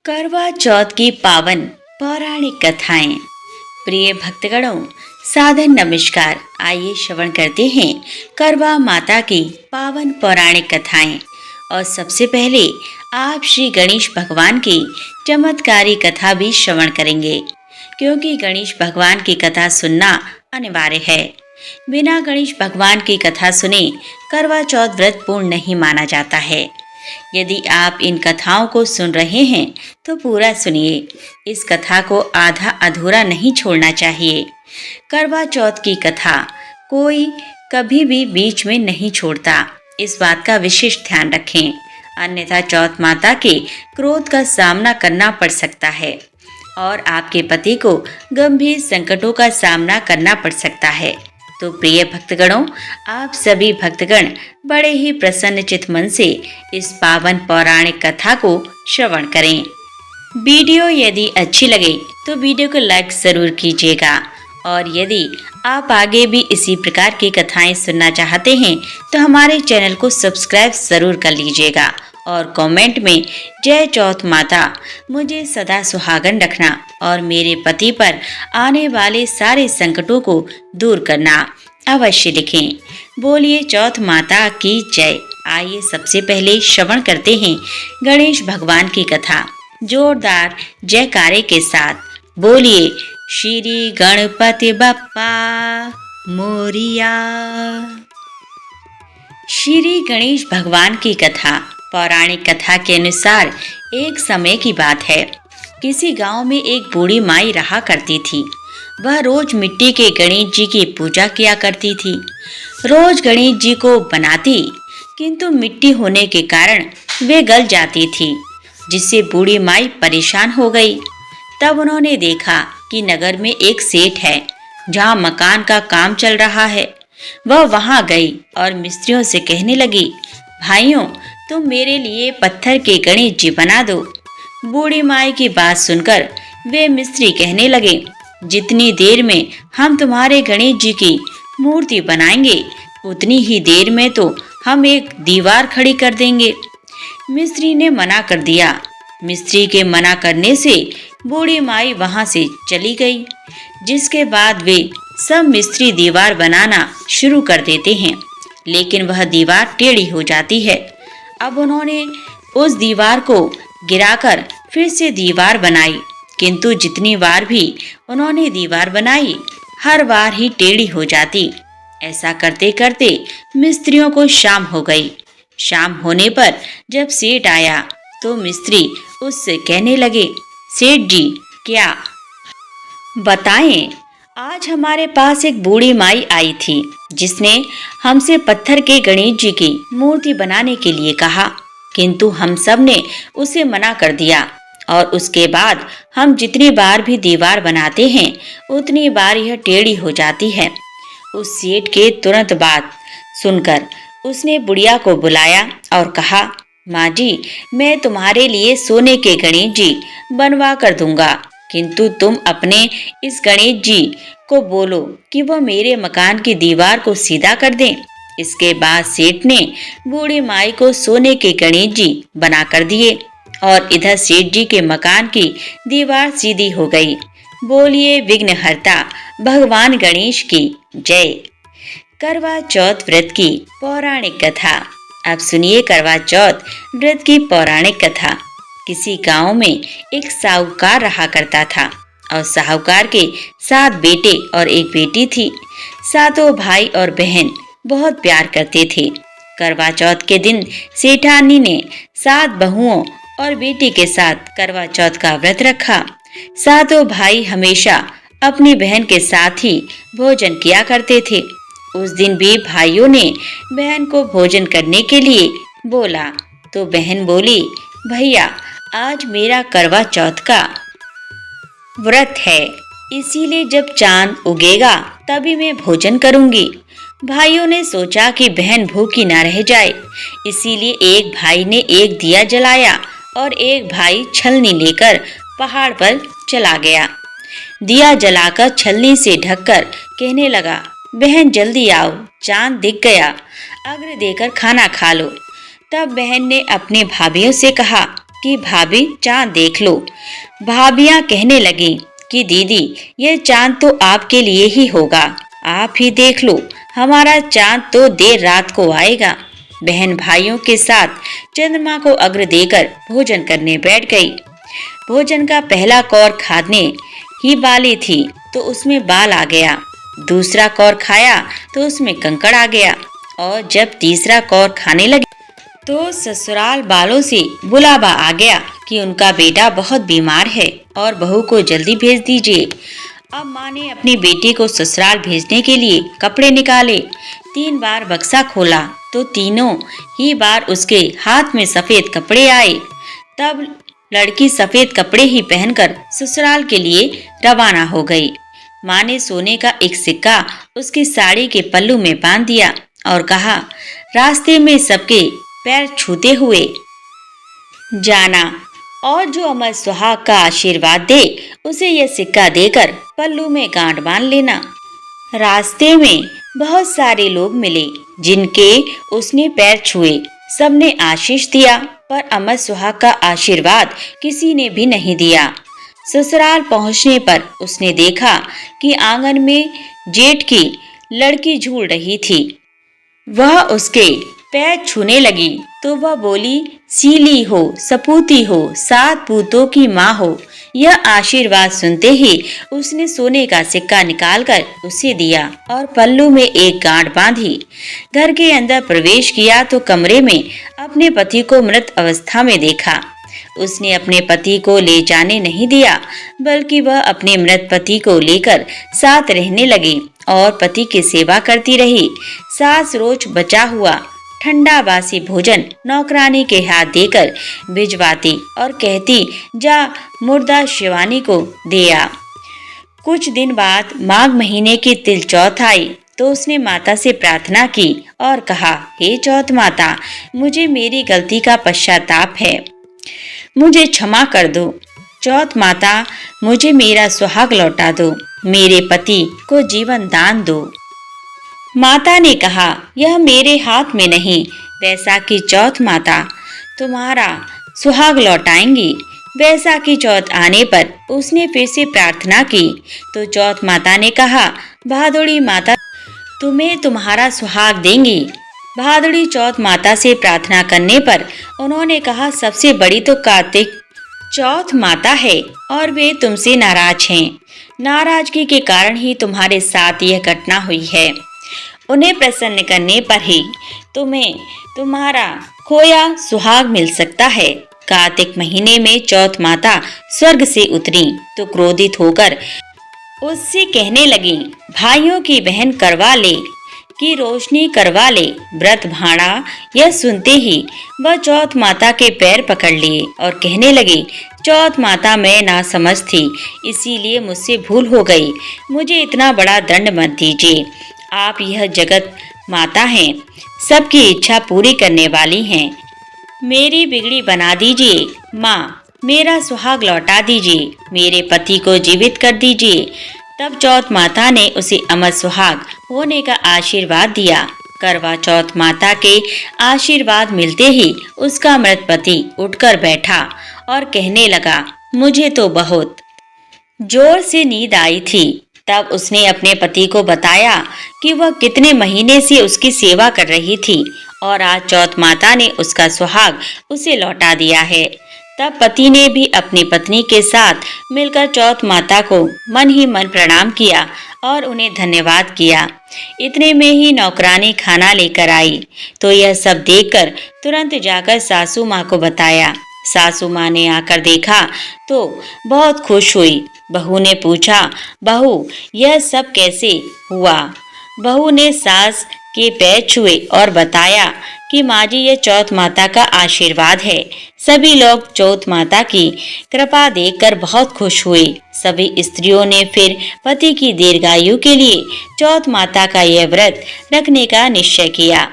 करवा चौथ की पावन पौराणिक कथाएं। प्रिय भक्तगणों, सादर नमस्कार। आइए श्रवण करते हैं करवा माता की पावन पौराणिक कथाएं। और सबसे पहले आप श्री गणेश भगवान की चमत्कारी कथा भी श्रवण करेंगे, क्योंकि गणेश भगवान की कथा सुनना अनिवार्य है। बिना गणेश भगवान की कथा सुने करवा चौथ व्रत पूर्ण नहीं माना जाता है। यदि आप इन कथाओं को सुन रहे हैं तो पूरा सुनिए। इस कथा को आधा अधूरा नहीं छोड़ना चाहिए। करवा चौथ की कथा कोई कभी भी बीच में नहीं छोड़ता, इस बात का विशेष ध्यान रखें, अन्यथा चौथ माता के क्रोध का सामना करना पड़ सकता है और आपके पति को गंभीर संकटों का सामना करना पड़ सकता है। तो प्रिय भक्तगणों, आप सभी भक्तगण बड़े ही प्रसन्नचित मन से इस पावन पौराणिक कथा को श्रवण करें। वीडियो यदि अच्छी लगे तो वीडियो को लाइक जरूर कीजिएगा, और यदि आप आगे भी इसी प्रकार की कथाएं सुनना चाहते हैं तो हमारे चैनल को सब्सक्राइब जरूर कर लीजिएगा और कमेंट में जय चौथ माता, मुझे सदा सुहागन रखना और मेरे पति पर आने वाले सारे संकटों को दूर करना अवश्य लिखें। बोलिए चौथ माता की जय। आइए सबसे पहले श्रवण करते हैं गणेश भगवान की कथा जोरदार जयकारे के साथ। बोलिए श्री गणपति बप्पा मोरिया। श्री गणेश भगवान की कथा। पौराणिक कथा के अनुसार एक समय की बात है। किसी गांव में एक बूढ़ी माई रहा करती थी। वह रोज मिट्टी के गणेश जी की पूजा किया करती थी। रोज गणेश जी को बनाती, किंतु मिट्टी होने के कारण वे गल जाती थी, जिससे बूढ़ी माई परेशान हो गई। तब उन्होंने देखा कि नगर में एक सेठ है जहां मकान का काम चल रहा है। वह वहां गई और मिस्त्रियों से कहने लगी, भाइयों, तुम मेरे लिए पत्थर के गणेश जी बना दो। बूढ़ी माई की बात सुनकर वे मिस्त्री कहने लगे, जितनी देर में हम तुम्हारे गणेश जी की मूर्ति बनाएंगे, उतनी ही देर में तो हम एक दीवार खड़ी कर देंगे। मिस्त्री ने मना कर दिया। मिस्त्री के मना करने से बूढ़ी माई वहां से चली गई, जिसके बाद वे सब मिस्त्री दीवार बनाना शुरू कर देते हैं, लेकिन वह दीवार टेढ़ी हो जाती है। अब उन्होंने उस दीवार को गिराकर फिर से दीवार बनाई, किंतु जितनी बार भी उन्होंने दीवार बनाई, हर बार ही टेढ़ी हो जाती। ऐसा करते करते मिस्त्रियों को शाम हो गई। शाम होने पर जब सेठ आया तो मिस्त्री उससे कहने लगे, सेठ जी, क्या बताएं, आज हमारे पास एक बूढ़ी माई आई थी जिसने हमसे पत्थर के गणेश जी की मूर्ति बनाने के लिए कहा, किंतु हम सब ने उसे मना कर दिया, और उसके बाद हम जितनी बार भी दीवार बनाते हैं उतनी बार यह टेढ़ी हो जाती है। उस सेठ के तुरंत बात सुनकर उसने बुढ़िया को बुलाया और कहा, माँ जी, मैं तुम्हारे लिए सोने के गणेश जी बनवा कर दूंगा, किंतु तुम अपने इस गणेश जी को बोलो कि वह मेरे मकान की दीवार को सीधा कर दें। इसके बाद सेठ ने बूढ़ी माई को सोने के गणेश जी बना कर दिए और इधर सेठ जी के मकान की दीवार सीधी हो गई। बोलिए विघ्नहर्ता भगवान गणेश की जय। करवा चौथ व्रत की पौराणिक कथा। अब सुनिए करवा चौथ व्रत की पौराणिक कथा। किसी गांव में एक साहूकार रहा करता था और साहूकार के 7 बेटे और एक बेटी थी। सातों भाई और बहन बहुत प्यार करते थे। करवा चौथ के दिन सेठानी ने 7 बहुओं और बेटी के साथ करवा चौथ का व्रत रखा। सातों भाई हमेशा अपनी बहन के साथ ही भोजन किया करते थे। उस दिन भी भाइयों ने बहन को भोजन करने के लिए बोला तो बहन बोली, भैया, आज मेरा करवा चौथ का व्रत है, इसीलिए जब चांद उगेगा तभी मैं भोजन करूंगी। भाइयों ने सोचा कि बहन भूखी न रह जाए, इसीलिए एक भाई ने एक दिया जलाया और एक भाई छलनी लेकर पहाड़ पर चला गया। दिया जलाकर छलनी से ढककर कहने लगा, बहन जल्दी आओ, चांद दिख गया, अग्र देकर खाना खा लो। तब बहन ने अपने भाभीयों से कहा कि भाभी चांद देख लो। भाभियां कहने लगी कि दीदी ये चांद तो आपके लिए ही होगा, आप ही देख लो, हमारा चांद तो देर रात को आएगा। बहन भाइयों के साथ चंद्रमा को अग्र देकर भोजन करने बैठ गई। भोजन का पहला कौर खाने ही वाली थी तो उसमें बाल आ गया, दूसरा कौर खाया तो उसमें कंकड़ आ गया, और जब तीसरा कौर खाने लगी तो ससुराल वालों से बुलावा आ गया कि उनका बेटा बहुत बीमार है और बहू को जल्दी भेज दीजिए। अब माँ ने अपनी बेटी को ससुराल भेजने के लिए कपड़े निकाले। 3 बार बक्सा खोला तो तीनों ही बार उसके हाथ में सफेद कपड़े आए। तब लड़की सफेद कपड़े ही पहनकर ससुराल के लिए रवाना हो गई। माँ ने सोने का एक सिक्का उसकी साड़ी के पल्लू में बांध दिया और कहा, रास्ते में सबके पैर छूते हुए जाना, और जो अमर सुहाग का आशीर्वाद दे उसे यह सिक्का देकर पल्लू में गांठ बांध लेना। रास्ते में बहुत सारे लोग मिले जिनके उसने पैर छुए। सबने आशीष दिया पर अमर सुहाग का आशीर्वाद किसी ने भी नहीं दिया। ससुराल पहुंचने पर उसने देखा कि आंगन में जेठ की लड़की झूल रही थी। वह उसके पैर छूने लगी तो वह बोली, सीली हो, सपूती हो, 7 पूतों की माँ हो। यह आशीर्वाद सुनते ही उसने सोने का सिक्का निकालकर उसे दिया और पल्लू में एक गांठ बांधी। घर के अंदर प्रवेश किया तो कमरे में अपने पति को मृत अवस्था में देखा। उसने अपने पति को ले जाने नहीं दिया, बल्कि वह अपने मृत पति को लेकर साथ रहने लगी और पति की सेवा करती रही। सास रोज बचा हुआ ठंडा बासी भोजन नौकरानी के हाथ देकर भिजवाती और कहती, जा मुर्दा शिवानी को दे आ। कुछ दिन बाद माघ महीने की तिल चौथ आई तो उसने माता से प्रार्थना की और कहा, हे चौथ माता, मुझे मेरी गलती का पश्चाताप है, मुझे क्षमा कर दो। चौथ माता, मुझे मेरा सुहाग लौटा दो, मेरे पति को जीवन दान दो। माता ने कहा, यह मेरे हाथ में नहीं, बैसाखी चौथ माता तुम्हारा सुहाग लौटाएंगी। बैसाखी चौथ आने पर उसने फिर से प्रार्थना की तो चौथ माता ने कहा, भादुड़ी माता तुम्हें तुम्हारा सुहाग देंगी। भादुड़ी चौथ माता से प्रार्थना करने पर उन्होंने कहा, सबसे बड़ी तो कार्तिक चौथ माता है और वे तुमसे नाराज हैं। नाराजगी के कारण ही तुम्हारे साथ यह घटना हुई है। उन्हें प्रसन्न करने पर ही तुम्हें तुम्हारा खोया सुहाग मिल सकता है। कार्तिक महीने में चौथ माता स्वर्ग से उतरी तो क्रोधित होकर उससे कहने लगी, भाइयों की बहन करवा ले की रोशनी करवा ले। व्रत भाड़ा यह सुनते ही वह चौथ माता के पैर पकड़ लिए और कहने लगी, चौथ माता मैं ना समझ थी, इसीलिए मुझसे भूल हो गई, मुझे इतना बड़ा दंड मत दीजिए। आप यह जगत माता हैं, सबकी इच्छा पूरी करने वाली हैं, मेरी बिगड़ी बना दीजिए। माँ, मेरा सुहाग लौटा दीजिए, मेरे पति को जीवित कर दीजिए। तब चौथ माता ने उसे अमर सुहाग होने का आशीर्वाद दिया। करवा चौथ माता के आशीर्वाद मिलते ही उसका मृत पति उठकर बैठा और कहने लगा, मुझे तो बहुत जोर से नींद आई थी। तब उसने अपने पति को बताया कि वह कितने महीने से उसकी सेवा कर रही थी और आज चौथ माता ने उसका सुहाग उसे लौटा दिया है। तब पति ने भी अपनी पत्नी के साथ मिलकर चौथ माता को मन ही मन प्रणाम किया और उन्हें धन्यवाद किया। इतने में ही नौकरानी खाना लेकर आई तो यह सब देखकर तुरंत जाकर सासू माँ को बताया। सासू माँ ने आकर देखा तो बहुत खुश हुई। बहू ने पूछा, बहू यह सब कैसे हुआ? बहू ने सास के पैर छुए और बताया कि माँ जी ये चौथ माता का आशीर्वाद है। सभी लोग चौथ माता की कृपा देखकर बहुत खुश हुए। सभी स्त्रियों ने फिर पति की दीर्घायु के लिए चौथ माता का यह व्रत रखने का निश्चय किया।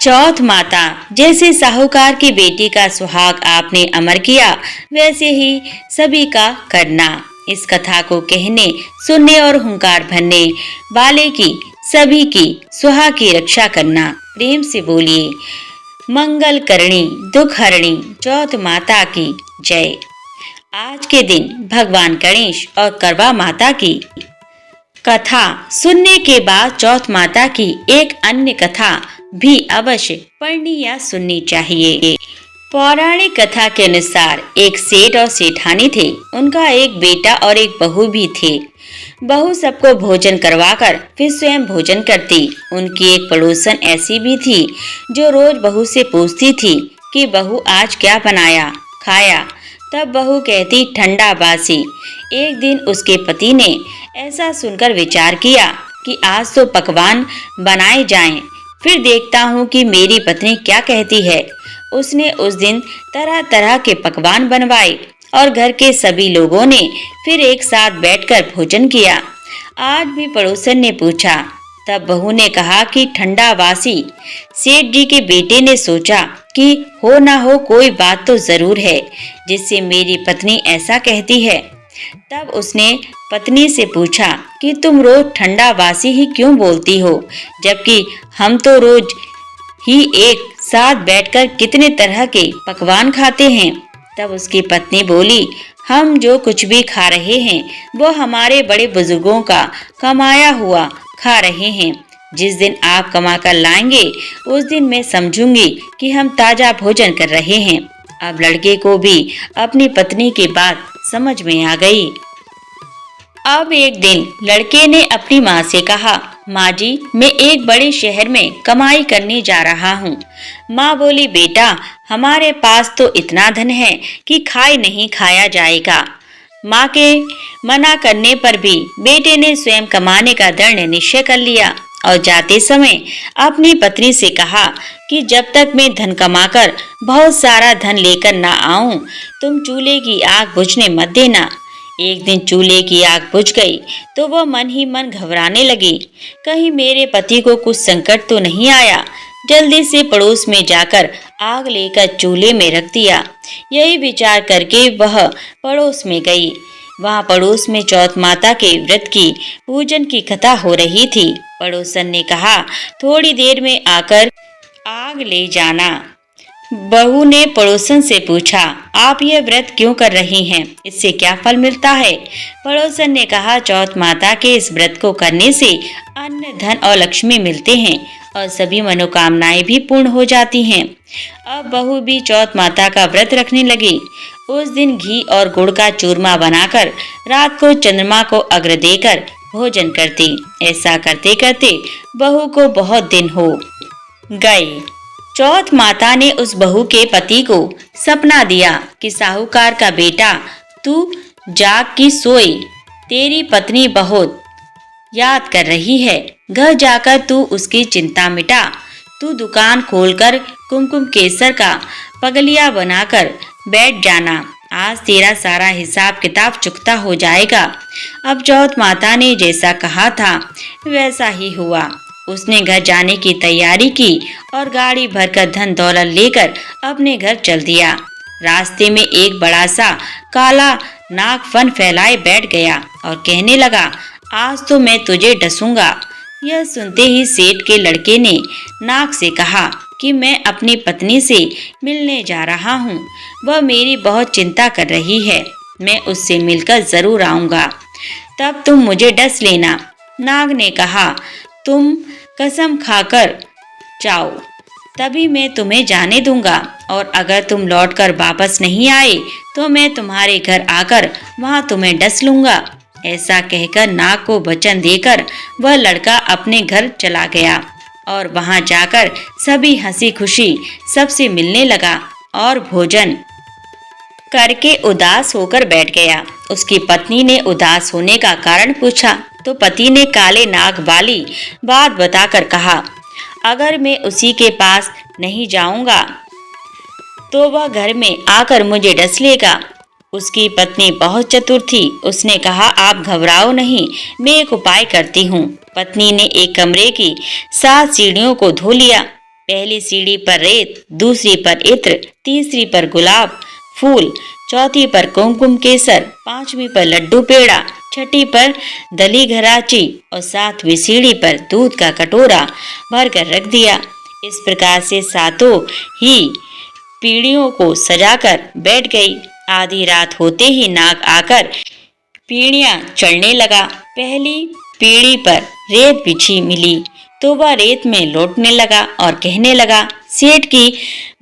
चौथ माता, जैसे साहूकार की बेटी का सुहाग आपने अमर किया वैसे ही सभी का करना। इस कथा को कहने, सुनने और हुंकार भरने वाले की सभी की सुहाग की रक्षा करना। प्रेम से बोलिए मंगल करणी दुख हरणी चौथ माता की जय। आज के दिन भगवान गणेश और करवा माता की कथा सुनने के बाद चौथ माता की एक अन्य कथा भी अवश्य पढ़नी या सुननी चाहिए। पौराणिक कथा के अनुसार एक सेठ और सेठानी थे। उनका एक बेटा और एक बहू भी थे। बहू सबको भोजन करवाकर फिर स्वयं भोजन करती। उनकी एक पड़ोसन ऐसी भी थी जो रोज बहू से पूछती थी कि बहू आज क्या बनाया खाया। तब बहू कहती ठंडा बासी। एक दिन उसके पति ने ऐसा सुनकर विचार किया कि आज तो पकवान बनाए जाएं, फिर देखता हूँ कि मेरी पत्नी क्या कहती है। उसने उस दिन तरह तरह के पकवान बनवाए और घर के सभी लोगों ने फिर एक साथ बैठकर भोजन किया। आज भी पड़ोसन ने पूछा। तब बहू ने कहा कि ठंडा वासी। सेठ जी के बेटे ने सोचा कि हो ना हो कोई बात तो जरूर है जिससे मेरी पत्नी ऐसा कहती है। तब उसने पत्नी से पूछा कि तुम रोज ठंडा वासी ही क्यों बोलती हो, जबकि हम तो रोज ही एक साथ बैठकर कितने तरह के पकवान खाते हैं। तब उसकी पत्नी बोली, हम जो कुछ भी खा रहे हैं वो हमारे बड़े बुजुर्गों का कमाया हुआ खा रहे हैं। जिस दिन आप कमा कर लाएंगे उस दिन मैं समझूंगी कि हम ताजा भोजन कर रहे हैं। अब लड़के को भी अपनी पत्नी की बात समझ में आ गई। अब एक दिन लड़के ने अपनी माँ से कहा, माँ जी मैं एक बड़े शहर में कमाई करने जा रहा हूँ। माँ बोली, बेटा हमारे पास तो इतना धन है कि खाए नहीं खाया जाएगा। माँ के मना करने पर भी बेटे ने स्वयं कमाने का दृढ़ निश्चय कर लिया और जाते समय अपनी पत्नी से कहा कि जब तक मैं धन कमाकर बहुत सारा धन लेकर ना आऊं तुम चूल्हे की आग बुझने मत देना। एक दिन चूल्हे की आग बुझ गई तो वह मन ही मन घबराने लगी, कहीं मेरे पति को कुछ संकट तो नहीं आया। जल्दी से पड़ोस में जाकर आग लेकर चूल्हे में रख दिया। यही विचार करके वह पड़ोस में गई। वहाँ पड़ोस में चौथ माता के व्रत की पूजन की कथा हो रही थी। पड़ोसन ने कहा, थोड़ी देर में आकर आग ले जाना। बहू ने पड़ोसन से पूछा, आप यह व्रत क्यों कर रही हैं? इससे क्या फल मिलता है? पड़ोसन ने कहा, चौथ माता के इस व्रत को करने से अन्न धन और लक्ष्मी मिलते हैं और सभी मनोकामनाएं भी पूर्ण हो जाती हैं। अब बहू भी चौथ माता का व्रत रखने लगी। उस दिन घी और गुड़ का चूरमा बनाकर रात को चंद्रमा को अर्घ्य देकर भोजन करती। ऐसा करते करते बहू को बहुत दिन हो गए। चौथ माता ने उस बहू के पति को सपना दिया कि साहूकार का बेटा तू जाग की सोई, तेरी पत्नी बहुत याद कर रही है। घर जाकर तू उसकी चिंता मिटा। तू दुकान खोलकर कुमकुम केसर का पगलिया बनाकर बैठ जाना। आज तेरा सारा हिसाब किताब चुकता हो जाएगा। अब चौथ माता ने जैसा कहा था वैसा ही हुआ। उसने घर जाने की तैयारी की और गाड़ी भरकर धन दौलत लेकर अपने घर चल दिया। रास्ते में एक बड़ा सा काला नाग फन फैलाए बैठ गया और कहने लगा, आज तो मैं तुझे डसूंगा। यह सुनते ही सेठ के लड़के ने नाग से कहा कि मैं अपनी पत्नी से मिलने जा रहा हूँ। वह मेरी बहुत चिंता कर रही है। मैं उससे मिलकर जरूर आऊँगा, तब तुम मुझे डस लेना। नाग ने कहा, तुम कसम खाकर जाओ तभी मैं तुम्हें जाने दूंगा, और अगर तुम लौटकर वापस नहीं आए तो मैं तुम्हारे घर आकर वहां तुम्हें डस लूंगा। ऐसा कहकर नाग को वचन देकर वह लड़का अपने घर चला गया और वहां जाकर सभी हंसी खुशी सबसे मिलने लगा और भोजन करके उदास होकर बैठ गया। उसकी पत्नी ने उदास होने का कारण पूछा तो पति ने काले नाग वाली बात बताकर कहा, अगर मैं उसी के पास नहीं जाऊंगा तो वह घर में आकर मुझे डस लेगा। उसकी पत्नी बहुत चतुर थी। उसने कहा, आप घबराओ नहीं, मैं एक उपाय करती हूँ। पत्नी ने एक कमरे की 7 सीढ़ियों को धो लिया। पहली सीढ़ी पर रेत, दूसरी पर इत्र, तीसरी पर गुलाब फूल, चौथी पर कुमकुम केसर, 5वीं पर लड्डू पेड़ा, 6ठी पर दली घराची और 7वीं सीढ़ी पर दूध का कटोरा भरकर रख दिया। इस प्रकार से सातों ही पीढ़ियों को सजाकर बैठ गई। आधी रात होते ही नाग आकर पीढ़ियां चढ़ने लगा। पहली पीढ़ी पर रेत बिछी मिली तो वह रेत में लौटने लगा और कहने लगा, सेठ की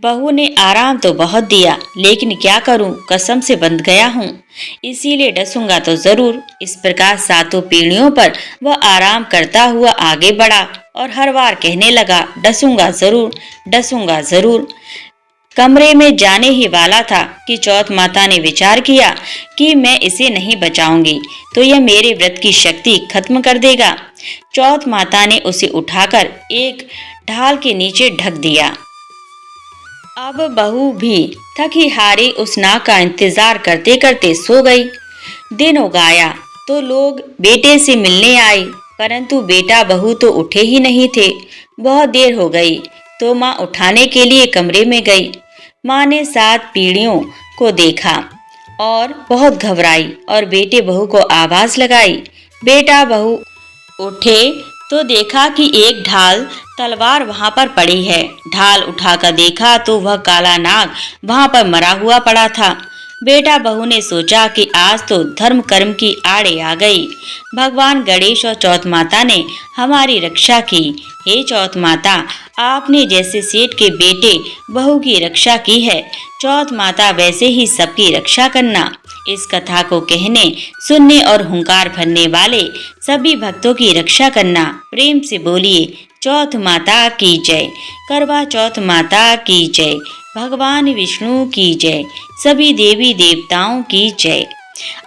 बहू ने आराम तो बहुत दिया, लेकिन क्या करूं, कसम से बंध गया हूं, इसीलिए डसूंगा तो जरूर। इस प्रकार सातों पीढ़ियों पर वह आराम करता हुआ आगे बढ़ा और हर बार कहने लगा, डसूंगा जरूर, डसूंगा जरूर। कमरे में जाने ही वाला था कि चौथ माता ने विचार किया कि मैं इसे नहीं बचाऊंगी तो यह मेरे व्रत की शक्ति खत्म कर देगा। चौथ माता ने उसे उठाकर एक ढाल के नीचे ढक दिया। अब बहू भी थकी हारी उस नाग का इंतजार करते करते सो गई। दिन उगाया तो लोग बेटे से मिलने आए, परंतु बेटा बहू तो उठे ही नहीं थे। बहुत देर हो गई तो माँ उठाने के लिए कमरे में गई। माँ ने 7 पीढ़ियों को देखा और बहुत घबराई और बेटे बहू को आवाज लगाई। बेटा बहू उठे तो देखा कि एक ढाल तलवार वहां पर पड़ी है। ढाल उठाकर देखा तो वह काला नाग वहां पर मरा हुआ पड़ा था। बेटा बहू ने सोचा कि आज तो धर्म कर्म की आड़े आ गई। भगवान गणेश और चौथ माता ने हमारी रक्षा की। हे चौथ माता, आपने जैसे सेठ के बेटे बहू की रक्षा की है, चौथ माता वैसे ही सबकी रक्षा करना। इस कथा को कहने, सुनने और हुंकार भरने वाले सभी भक्तों की रक्षा करना। प्रेम से बोलिए, चौथ माता की जय, करवा चौथ माता की जय, भगवान विष्णु की जय, सभी देवी देवताओं की जय।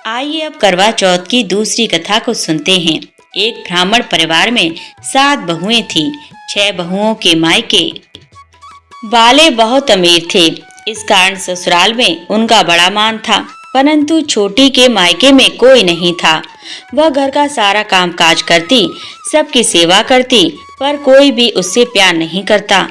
आइए अब करवा चौथ की दूसरी कथा को सुनते हैं। एक ब्राह्मण परिवार में 7 बहुएं थी। 6 बहुओं के मायके वाले बहुत अमीर थे, इस कारण ससुराल में उनका बड़ा मान था, परंतु छोटी के मायके में कोई नहीं था। वह घर का सारा काम काज करती, सबकी सेवा करती, पर कोई भी उससे प्यार नहीं करता।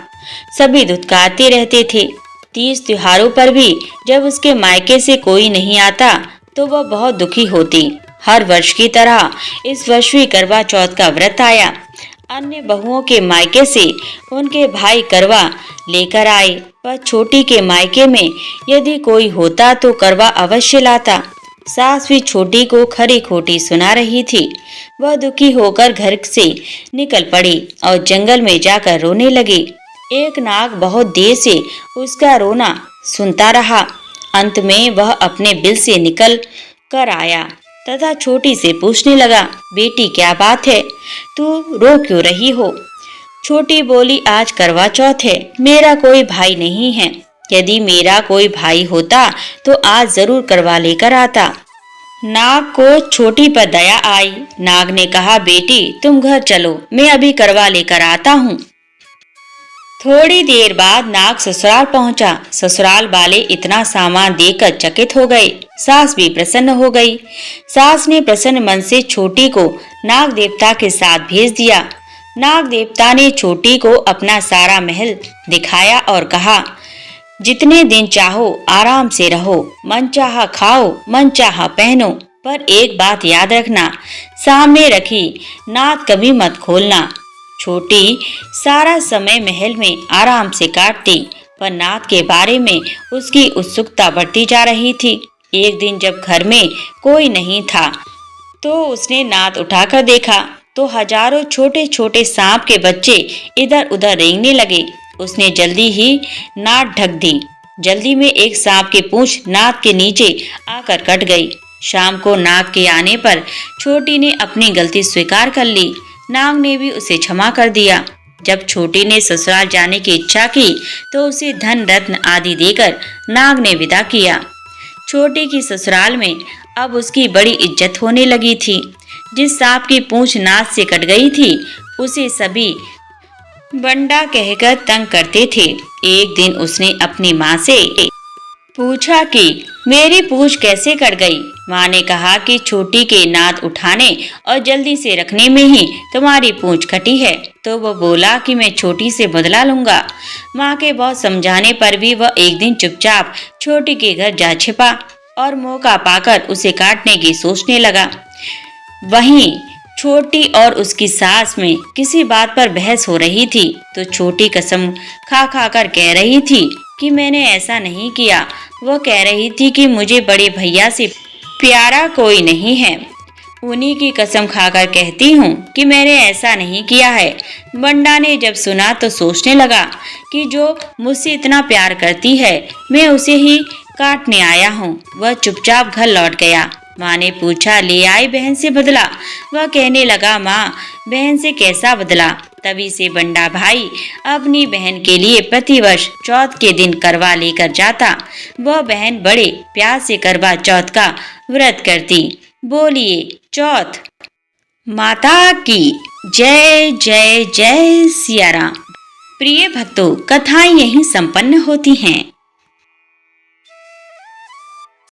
सभी धुतकारते रहते थे। 30 त्योहारों पर भी जब उसके मायके से कोई नहीं आता तो वह बहुत दुखी होती। हर वर्ष की तरह इस वर्ष भी करवा चौथ का व्रत आया। अन्य बहुओं के मायके से उनके भाई करवा लेकर आए, पर छोटी के मायके में यदि कोई होता तो करवा अवश्य लाता। सास भी छोटी को खरी खोटी सुना रही थी। वह दुखी होकर घर से निकल पड़ी और जंगल में जाकर रोने लगी। एक नाग बहुत देर से उसका रोना सुनता रहा। अंत में वह अपने बिल से निकल कर आया तथा छोटी से पूछने लगा, बेटी क्या बात है, तू रो क्यों रही हो? छोटी बोली, आज करवा चौथ है, मेरा कोई भाई नहीं है। यदि मेरा कोई भाई होता तो आज जरूर करवा लेकर आता। नाग को छोटी पर दया आई। नाग ने कहा, बेटी तुम घर चलो, मैं अभी करवा लेकर आता हूँ। थोड़ी देर बाद नाग ससुराल पहुंचा। ससुराल वाले इतना सामान देखकर चकित हो गए। सास भी प्रसन्न हो गई। सास ने प्रसन्न मन से छोटी को नाग देवता के साथ भेज दिया। नाग देवता ने छोटी को अपना सारा महल दिखाया और कहा, जितने दिन चाहो आराम से रहो, मन चाहा खाओ, मन चाहा पहनो, पर एक बात याद रखना, सामने रखी नाद कभी मत खोलना। छोटी सारा समय महल में आराम से काटती, पर नाद के बारे में उसकी उत्सुकता बढ़ती जा रही थी। एक दिन जब घर में कोई नहीं था तो उसने नाद उठाकर देखा तो हजारों छोटे छोटे सांप के बच्चे इधर उधर रेंगने लगे। उसने जल्दी ही नाद ढक दी। जल्दी में एक सांप की पूंछ नाद के नीचे आकर कट गई। शाम को नाग के आने पर छोटी ने अपनी गलती स्वीकार कर ली। नाग ने भी उसे क्षमा कर दिया। जब छोटी ने ससुराल जाने की इच्छा की तो उसे धन रत्न आदि देकर नाग ने विदा किया। छोटी की ससुराल में अब उसकी बड़ी इज्जत होने लगी थी। जिस सांप की पूंछ नाद से कट गई थी उसे सभी बंडा कहकर तंग करते थे। एक दिन उसने अपनी माँ से पूछा कि मेरी पूंछ कैसे कट गई। माँ ने कहा कि छोटी के नाद उठाने और जल्दी से रखने में ही तुम्हारी पूंछ कटी है। तो वह बोला कि मैं छोटी से बदला लूंगा। माँ के बहुत समझाने पर भी वह एक दिन चुपचाप छोटी के घर जा छिपा और मौका पाकर उसे काटने की सोचने लगा। वहीं छोटी और उसकी सास में किसी बात पर बहस हो रही थी तो छोटी कसम खा खा कर कह रही थी कि मैंने ऐसा नहीं किया। वह कह रही थी कि मुझे बड़े भैया से प्यारा कोई नहीं है। उन्हीं की कसम खाकर कहती हूँ कि मैंने ऐसा नहीं किया है। बंडा ने जब सुना तो सोचने लगा कि जो मुझसे इतना प्यार करती है मैं उसे ही काटने आया हूँ। वह चुपचाप घर लौट गया। माँ ने पूछा, ले आई बहन से बदला? वह कहने लगा, माँ बहन से कैसा बदला? तभी से बंडा भाई अपनी बहन के लिए प्रतिवर्ष चौथ के दिन करवा लेकर जाता। वह बहन बड़े प्यार से करवा चौथ का व्रत करती। बोलिए चौथ माता की जय जय जय सिया राम। प्रिय भक्तों, कथाएं यहीं संपन्न होती हैं।